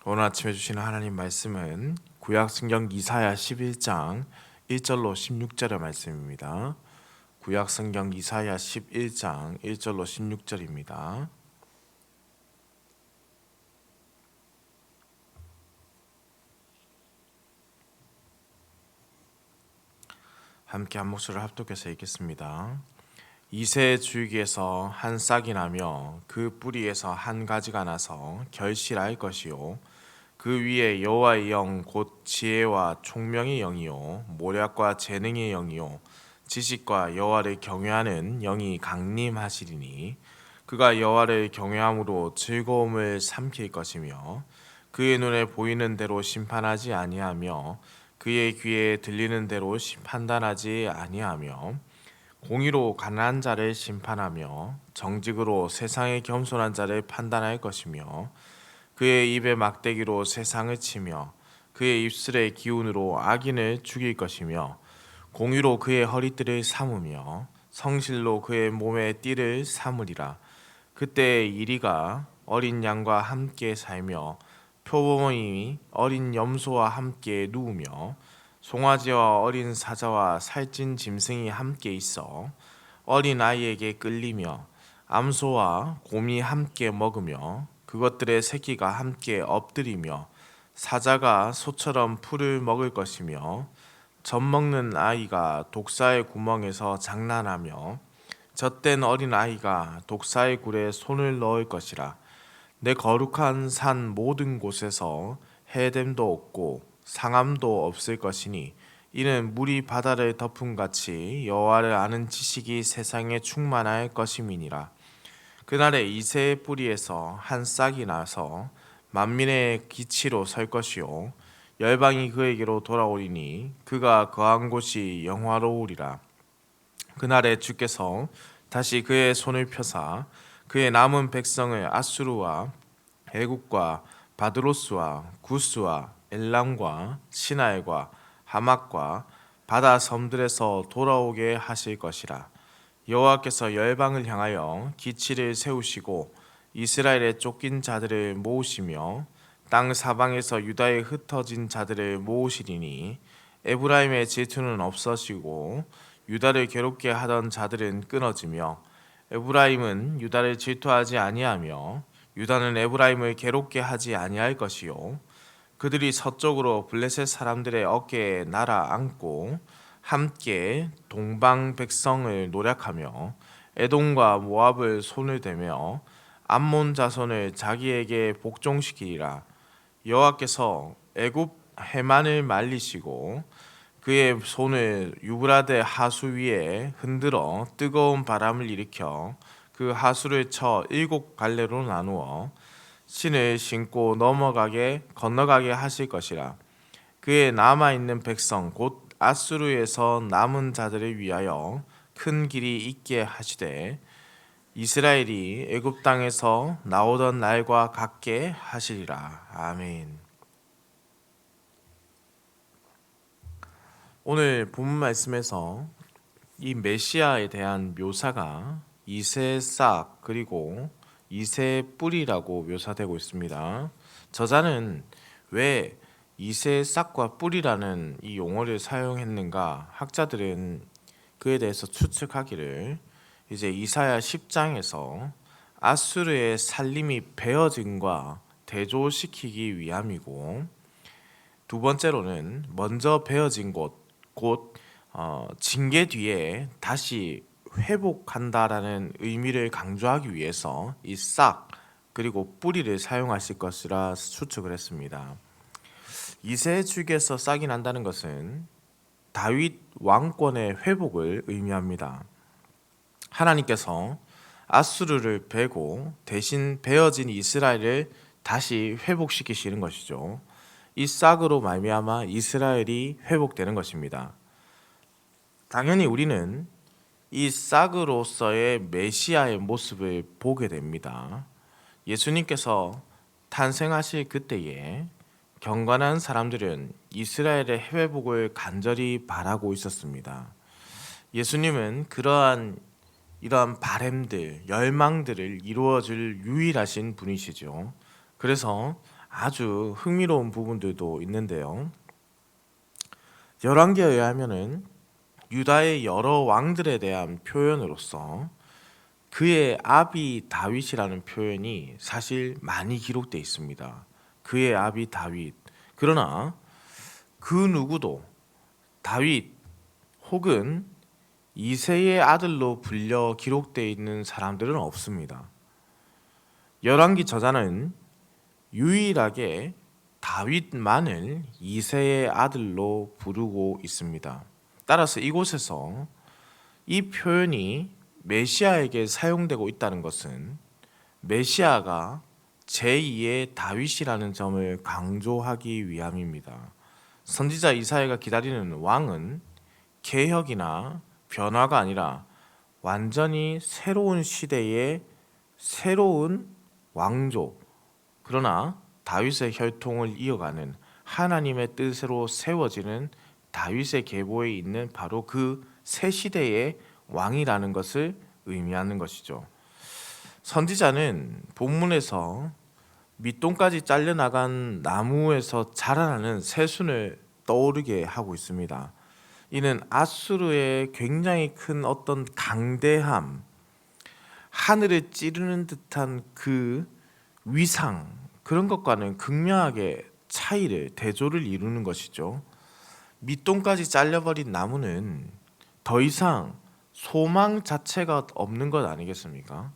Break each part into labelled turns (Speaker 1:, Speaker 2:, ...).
Speaker 1: 오늘 아침에 주시는 하나님 말씀은 구약 성경 이사야 11장 1절로 16절의 말씀입니다. 구약 성경 이사야 11장 1절로 16절입니다. 함께 한 목소리를 합독해서 읽겠습니다. 이새의 줄기에서 한 싹이 나며 그 뿌리에서 한 가지가 나서 결실할 것이요 그 위에 여호와의 영 곧 지혜와 총명의 영이요 모략과 재능의 영이요 지식과 여호와를 경외하는 영이 강림하시리니 그가 여호와를 경외함으로 즐거움을 삼킬 것이며 그의 눈에 보이는 대로 심판하지 아니하며 그의 귀에 들리는 대로 판단하지 아니하며 공의로 가난한 자를 심판하며 정직으로 세상의 겸손한 자를 판단할 것이며 그의 입에 막대기로 세상을 치며 그의 입술의 기운으로 악인을 죽일 것이며 공의로 그의 허리띠를 삼으며 성실로 그의 몸에 띠를 삼으리라. 그때 이리가 어린 양과 함께 살며 표범이 어린 염소와 함께 누우며 송아지와 어린 사자와 살찐 짐승이 함께 있어 어린 아이에게 끌리며 암소와 곰이 함께 먹으며 그것들의 새끼가 함께 엎드리며 사자가 소처럼 풀을 먹을 것이며 젖 먹는 아이가 독사의 구멍에서 장난하며 젖된 어린 아이가 독사의 굴에 손을 넣을 것이라. 내 거룩한 산 모든 곳에서 해됨도 없고 상함도 없을 것이니 이는 물이 바다를 덮음 같이 여호와를 아는 지식이 세상에 충만할 것임이니라. 그날에 이새의 뿌리에서 한 싹이 나서 만민의 기치로 설 것이요 열방이 그에게로 돌아오리니 그가 거한 곳이 영화로우리라. 그날에 주께서 다시 그의 손을 펴사 그의 남은 백성을 아수르와 애국과 바드로스와 구스와 엘람과 시나엘과 하맛과 바다 섬들에서 돌아오게 하실 것이라. 여호와께서 열방을 향하여 기치를 세우시고 이스라엘의 쫓긴 자들을 모으시며 땅 사방에서 유다에 흩어진 자들을 모으시리니 에브라임의 질투는 없어지고 유다를 괴롭게 하던 자들은 끊어지며 에브라임은 유다를 질투하지 아니하며 유다는 에브라임을 괴롭게 하지 아니할 것이요 그들이 서쪽으로 블레셋 사람들의 어깨에 날아 앉고 함께 동방 백성을 노략하며 에돔과 모압을 손을 대며 암몬 자손을 자기에게 복종시키리라. 여호와께서 애굽 해만을 말리시고 그의 손을 유브라데 하수 위에 흔들어 뜨거운 바람을 일으켜 그 하수를 쳐 7갈래로 나누어 신을 신고 건너가게 하실 것이라. 그의 남아 있는 백성 곧 아수르에서 남은 자들을 위하여 큰 길이 있게 하시되 이스라엘이 애굽 땅에서 나오던 날과 같게 하시리라. 아멘. 오늘 본문 말씀에서 이 메시아에 대한 묘사가 이새의 싹 그리고 이새의 뿌리라고 묘사되고 있습니다. 저자는 왜 이새의 싹과 뿌리라는 이 용어를 사용했는가? 학자들은 그에 대해서 추측하기를 이제 이사야 10장에서 아수르의 살림이 베어짐과 대조시키기 위함이고, 두 번째로는 먼저 베어진 곧 징계 뒤에 다시 회복한다라는 의미를 강조하기 위해서 이 싹 그리고 뿌리를 사용하실 것이라 추측을 했습니다. 이새의 줄기에서 싹이 난다는 것은 다윗 왕권의 회복을 의미합니다. 하나님께서 아수르를 베고 대신 베어진 이스라엘을 다시 회복시키시는 것이죠. 이 싹으로 말미암아 이스라엘이 회복되는 것입니다. 당연히 우리는 이 싹으로서의 메시아의 모습을 보게 됩니다. 예수님께서 탄생하실 그때에 경건한 사람들은 이스라엘의 회복을 간절히 바라고 있었습니다. 예수님은 이러한 바램들, 열망들을 이루어줄 유일하신 분이시죠. 그래서 아주 흥미로운 부분들도 있는데요. 열왕기에 의하면은 유다의 여러 왕들에 대한 표현으로서 그의 아비 다윗이라는 표현이 사실 많이 기록되어 있습니다. 그의 아비 다윗. 그러나 그 누구도 다윗 혹은 이새의 아들로 불려 기록되어 있는 사람들은 없습니다. 열왕기 저자는 유일하게 다윗만을 이새의 아들로 부르고 있습니다. 따라서 이곳에서 이 표현이 메시아에게 사용되고 있다는 것은 메시아가 제2의 다윗이라는 점을 강조하기 위함입니다. 선지자 이사야가 기다리는 왕은 개혁이나 변화가 아니라 완전히 새로운 시대의 새로운 왕조, 그러나 다윗의 혈통을 이어가는 하나님의 뜻으로 세워지는 다윗의 계보에 있는 바로 그 새 시대의 왕이라는 것을 의미하는 것이죠. 선지자는 본문에서 밑동까지 잘려나간 나무에서 자라나는 새순을 떠오르게 하고 있습니다. 이는 아수르의 굉장히 큰 어떤 강대함, 하늘을 찌르는 듯한 그 위상, 그런 것과는 극명하게 차이를, 대조를 이루는 것이죠. 밑동까지 잘려버린 나무는 더 이상 소망 자체가 없는 것 아니겠습니까?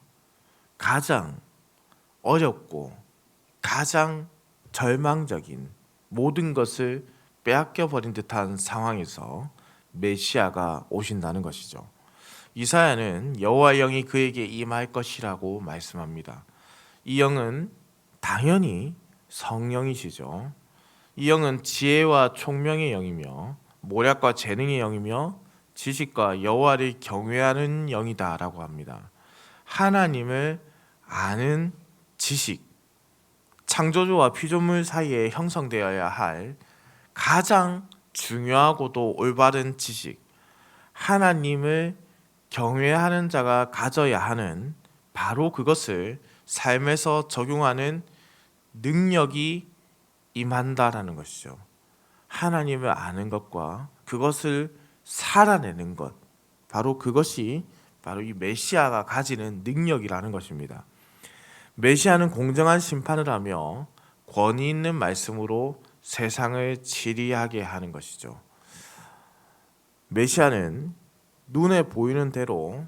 Speaker 1: 가장 어렵고 가장 절망적인 모든 것을 빼앗겨 버린 듯한 상황에서 메시아가 오신다는 것이죠. 이사야는 여호와의 영이 그에게 임할 것이라고 말씀합니다. 이 영은 당연히 성령이시죠. 이 영은 지혜와 총명의 영이며 모략과 재능의 영이며 지식과 여호와를 경외하는 영이다라고 합니다. 하나님을 아는 지식, 창조주와 피조물 사이에 형성되어야 할 가장 중요하고도 올바른 지식, 하나님을 경외하는 자가 가져야 하는 바로 그것을 삶에서 적용하는 능력이 임한다라는 것이죠. 하나님을 아는 것과 그것을 살아내는 것, 바로 그것이 바로 이 메시아가 가지는 능력이라는 것입니다. 메시아는 공정한 심판을 하며 권위 있는 말씀으로 세상을 치리하게 하는 것이죠. 메시아는 눈에 보이는 대로,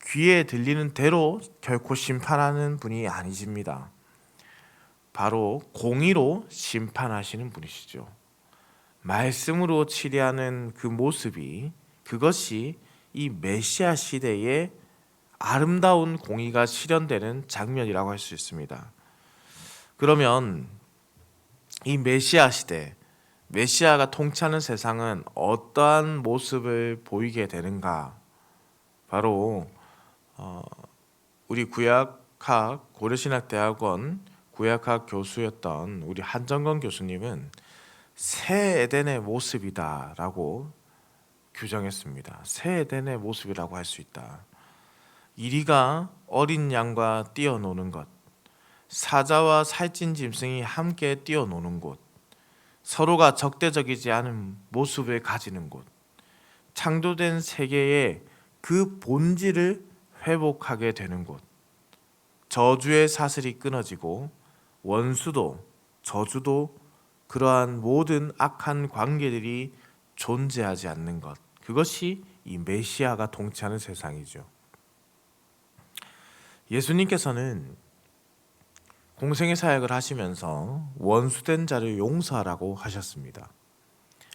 Speaker 1: 귀에 들리는 대로 결코 심판하는 분이 아니십니다. 바로 공의로 심판하시는 분이시죠. 말씀으로 치리하는 그 모습이, 그것이 이 메시아 시대의 아름다운 공의가 실현되는 장면이라고 할 수 있습니다. 그러면 이 메시아 시대, 메시아가 통치하는 세상은 어떠한 모습을 보이게 되는가? 바로 우리 구약학 고려신학대학원 구약학 교수였던 우리 한정건 교수님은 새 에덴의 모습이다라고 규정했습니다. 새 에덴의 모습이라고 할 수 있다. 이리가 어린 양과 뛰어노는 곳, 사자와 살찐 짐승이 함께 뛰어노는 곳, 서로가 적대적이지 않은 모습을 가지는 곳, 창조된 세계의 그 본질을 회복하게 되는 곳, 저주의 사슬이 끊어지고 원수도 저주도 그러한 모든 악한 관계들이 존재하지 않는 것, 그것이 이 메시아가 통치하는 세상이죠. 예수님께서는 공생의 사역을 하시면서 원수된 자를 용서하라고 하셨습니다.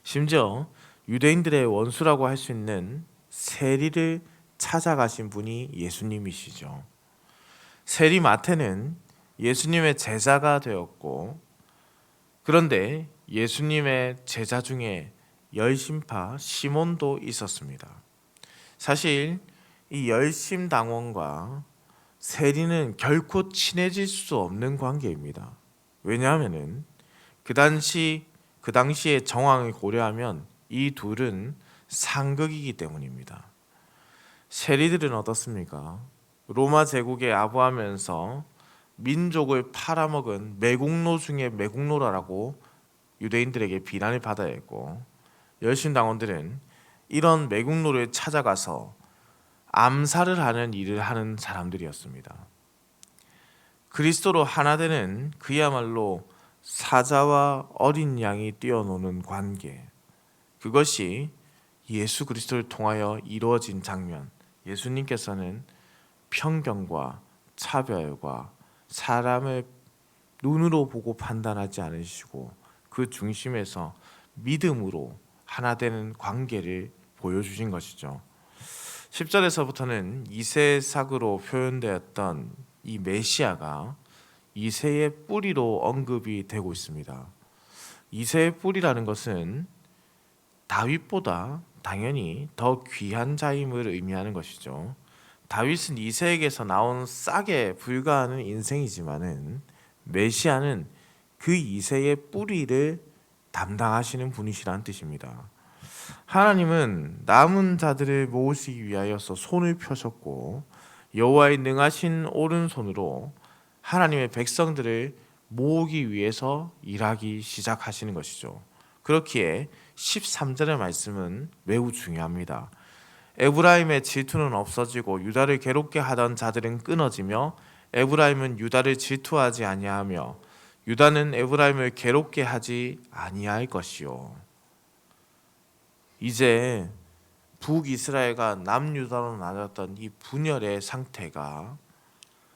Speaker 1: 심지어 유대인들의 원수라고 할 수 있는 세리를 찾아가신 분이 예수님이시죠. 세리 마태는 예수님의 제자가 되었고, 그런데 예수님의 제자 중에 열심파 시몬도 있었습니다. 사실 이 열심당원과 세리는 결코 친해질 수 없는 관계입니다. 왜냐하면 그 당시의 정황을 고려하면 이 둘은 상극이기 때문입니다. 세리들은 어떻습니까? 로마 제국에 아부하면서 민족을 팔아먹은 매국노 중에 매국노라고 유대인들에게 비난을 받아야 했고, 열심당원들은 이런 매국노를 찾아가서 암살을 하는 일을 하는 사람들이었습니다. 그리스도로 하나 되는 그야말로 사자와 어린 양이 뛰어노는 관계, 그것이 예수 그리스도를 통하여 이루어진 장면. 예수님께서는 편견과 차별과 사람을 눈으로 보고 판단하지 않으시고 그 중심에서 믿음으로 하나 되는 관계를 보여주신 것이죠. 10절에서부터는 이세삭으로 표현되었던 이 메시아가 이새의 뿌리로 언급이 되고 있습니다. 이새의 뿌리라는 것은 다윗보다 당연히 더 귀한 자임을 의미하는 것이죠. 다윗은 이새에게서 나온 싹에 불과하는 인생이지만은 메시아는 그 이새의 뿌리를 담당하시는 분이시라는 뜻입니다. 하나님은 남은 자들을 모으시기 위하여서 손을 펴셨고 여호와의 능하신 오른손으로 하나님의 백성들을 모으기 위해서 일하기 시작하시는 것이죠. 그렇기에 13절의 말씀은 매우 중요합니다. 에브라임의 질투는 없어지고 유다를 괴롭게 하던 자들은 끊어지며 에브라임은 유다를 질투하지 아니하며 유다는 에브라임을 괴롭게 하지 아니할 것이요. 이제 북이스라엘과 남유다로 나눴던 이 분열의 상태가,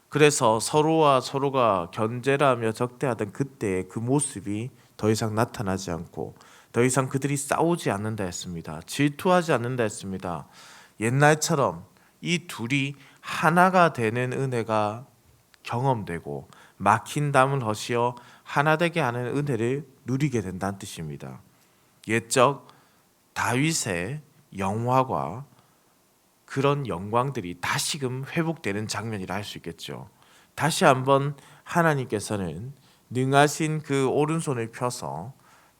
Speaker 1: 그래서 서로와 서로가 견제하며 적대하던 그때의 그 모습이 더 이상 나타나지 않고 더 이상 그들이 싸우지 않는다 했습니다. 질투하지 않는다 했습니다. 옛날처럼 이 둘이 하나가 되는 은혜가 경험되고 막힌 담을 허시어 하나 되게 하는 은혜를 누리게 된다는 뜻입니다. 옛적 다윗의 영화가 그런 영광들이 다시금 회복되는 장면이라 할 수 있겠죠. 다시 한번 하나님께서는 능하신 그 오른손을 펴서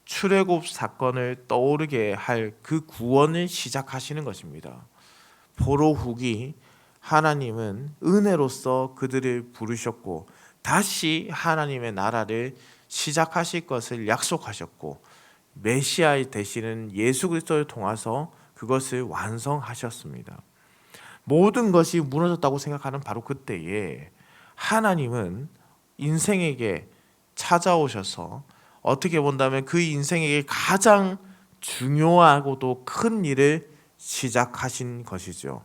Speaker 1: 출애굽 사건을 떠오르게 할 그 구원을 시작하시는 것입니다. 포로 후기 하나님은 은혜로서 그들을 부르셨고 다시 하나님의 나라를 시작하실 것을 약속하셨고 메시아의 되시는 예수 그리스도를 통해서 그것을 완성하셨습니다. 모든 것이 무너졌다고 생각하는 바로 그때에 하나님은 인생에게 찾아오셔서 어떻게 본다면 그 인생에게 가장 중요하고도 큰 일을 시작하신 것이죠.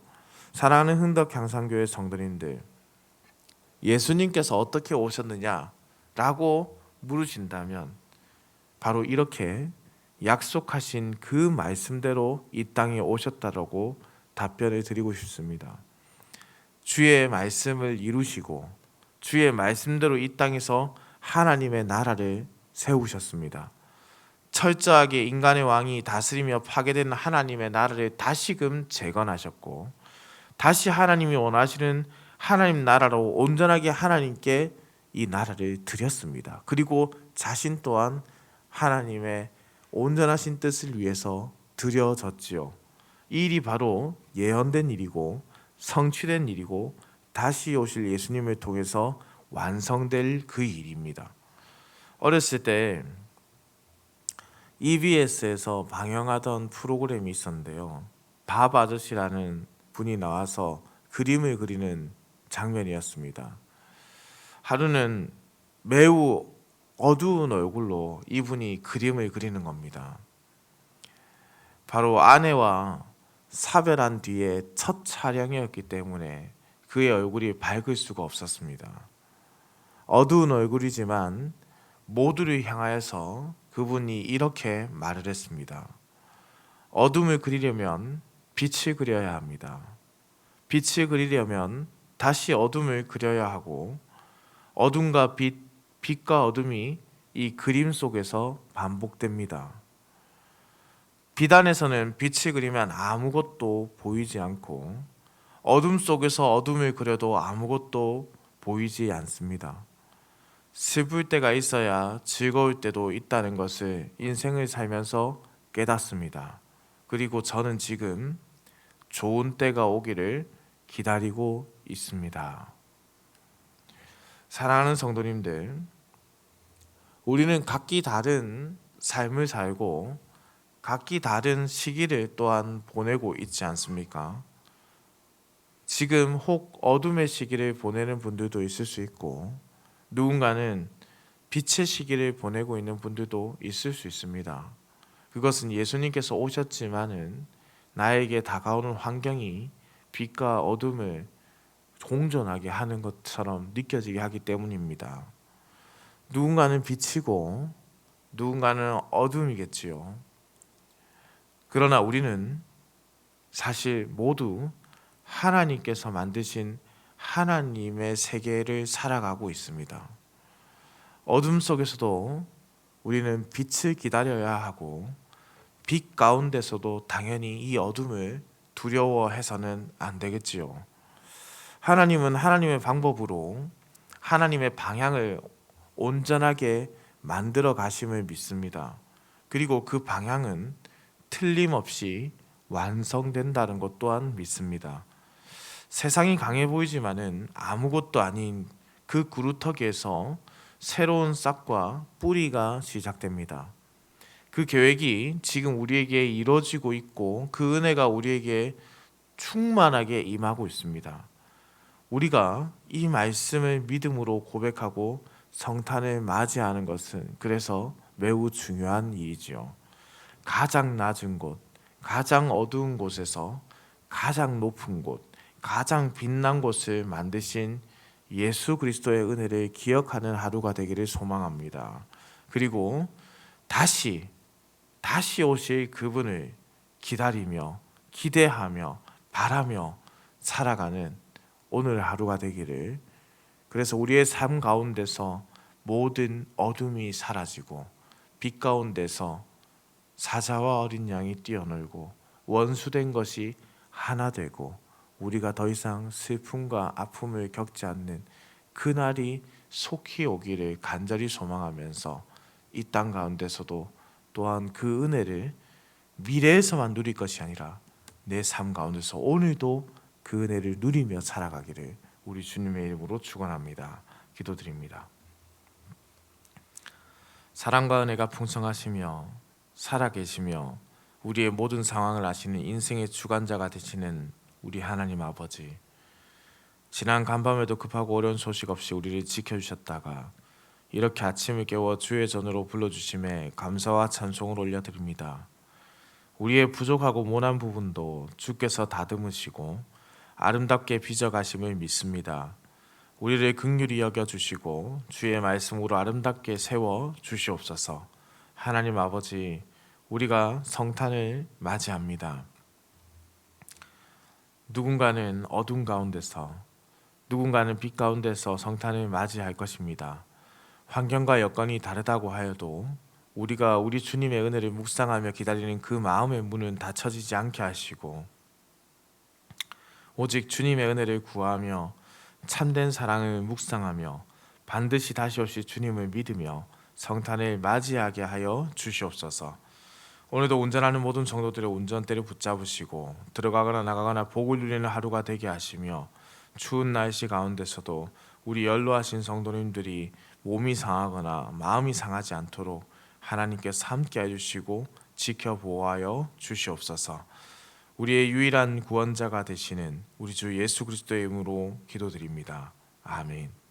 Speaker 1: 사랑하는 흥덕향산교회 성도님들, 예수님께서 어떻게 오셨느냐라고 물으신다면 바로 이렇게 약속하신 그 말씀대로 이 땅에 오셨다라고 답변을 드리고 싶습니다. 주의 말씀을 이루시고 주의 말씀대로 이 땅에서 하나님의 나라를 세우셨습니다. 철저하게 인간의 왕이 다스리며 파괴된 하나님의 나라를 다시금 재건하셨고 다시 하나님이 원하시는 하나님 나라로 온전하게 하나님께 이 나라를 드렸습니다. 그리고 자신 또한 하나님의 온전하신 뜻을 위해서 드려졌지요. 이 일이 바로 예언된 일이고 성취된 일이고 다시 오실 예수님을 통해서 완성될 그 일입니다. 어렸을 때 EBS에서 방영하던 프로그램이 있었는데요. 밥 아저씨라는 분이 나와서 그림을 그리는 장면이었습니다. 하루는 매우 어두운 얼굴로 이분이 그림을 그리는 겁니다. 바로 아내와 사별한 뒤에 첫 촬영이었기 때문에 그의 얼굴이 밝을 수가 없었습니다. 어두운 얼굴이지만 모두를 향하여서 그분이 이렇게 말을 했습니다. 어둠을 그리려면 빛을 그려야 합니다. 빛을 그리려면 다시 어둠을 그려야 하고 어둠과 빛, 빛과 어둠이 이 그림 속에서 반복됩니다. 빛 안에서는 빛을 그리면 아무것도 보이지 않고 어둠 속에서 어둠을 그려도 아무것도 보이지 않습니다. 슬플 때가 있어야 즐거울 때도 있다는 것을 인생을 살면서 깨닫습니다. 그리고 저는 지금 좋은 때가 오기를 기다리고 있습니다. 사랑하는 성도님들, 우리는 각기 다른 삶을 살고 각기 다른 시기를 또한 보내고 있지 않습니까? 지금 혹 어둠의 시기를 보내는 분들도 있을 수 있고, 누군가는 빛의 시기를 보내고 있는 분들도 있을 수 있습니다. 그것은 예수님께서 오셨지만은 나에게 다가오는 환경이 빛과 어둠을 공존하게 하는 것처럼 느껴지게 하기 때문입니다. 누군가는 빛이고 누군가는 어둠이겠지요. 그러나 우리는 사실 모두 하나님께서 만드신 하나님의 세계를 살아가고 있습니다. 어둠 속에서도 우리는 빛을 기다려야 하고, 빛 가운데서도 당연히 이 어둠을 두려워해서는 안 되겠지요. 하나님은 하나님의 방법으로 하나님의 방향을 온전하게 만들어 가심을 믿습니다. 그리고 그 방향은 틀림없이 완성된다는 것 또한 믿습니다. 세상이 강해 보이지만은 아무것도 아닌 그 구루터기에서 새로운 싹과 뿌리가 시작됩니다. 그 계획이 지금 우리에게 이루어지고 있고 그 은혜가 우리에게 충만하게 임하고 있습니다. 우리가 이 말씀을 믿음으로 고백하고 성탄을 맞이하는 것은 그래서 매우 중요한 일이지요. 가장 낮은 곳, 가장 어두운 곳에서 가장 높은 곳, 가장 빛난 곳을 만드신 예수 그리스도의 은혜를 기억하는 하루가 되기를 소망합니다. 그리고 다시 오실 그분을 기다리며 기대하며 바라며 살아가는 오늘 하루가 되기를, 그래서 우리의 삶 가운데서 모든 어둠이 사라지고 빛 가운데서 사자와 어린 양이 뛰어놀고 원수된 것이 하나 되고 우리가 더 이상 슬픔과 아픔을 겪지 않는 그날이 속히 오기를 간절히 소망하면서 이 땅 가운데서도 또한 그 은혜를 미래에서만 누릴 것이 아니라 내 삶 가운데서 오늘도 그 은혜를 누리며 살아가기를 우리 주님의 이름으로 축원합니다. 기도드립니다. 사랑과 은혜가 풍성하시며 살아계시며 우리의 모든 상황을 아시는 인생의 주관자가 되시는 우리 하나님 아버지, 지난 간밤에도 급하고 어려운 소식 없이 우리를 지켜주셨다가 이렇게 아침을 깨워 주의 전으로 불러주심에 감사와 찬송을 올려드립니다. 우리의 부족하고 모난 부분도 주께서 다듬으시고 아름답게 빚어가심을 믿습니다. 우리를 긍휼히 여겨주시고 주의 말씀으로 아름답게 세워 주시옵소서. 하나님 아버지, 우리가 성탄을 맞이합니다. 누군가는 어둠 가운데서, 누군가는 빛 가운데서 성탄을 맞이할 것입니다. 환경과 여건이 다르다고 하여도 우리가 우리 주님의 은혜를 묵상하며 기다리는 그 마음의 문은 닫혀지지 않게 하시고 오직 주님의 은혜를 구하며 참된 사랑을 묵상하며 반드시 다시 오실 주님을 믿으며 성탄을 맞이하게 하여 주시옵소서. 오늘도 운전하는 모든 성도들의 운전대를 붙잡으시고 들어가거나 나가거나 복을 누리는 하루가 되게 하시며 추운 날씨 가운데서도 우리 연로하신 성도님들이 몸이 상하거나 마음이 상하지 않도록 하나님께서 함께 해주시고 지켜보아여 주시옵소서. 우리의 유일한 구원자가 되시는 우리 주 예수 그리스도의 이름으로 기도드립니다. 아멘.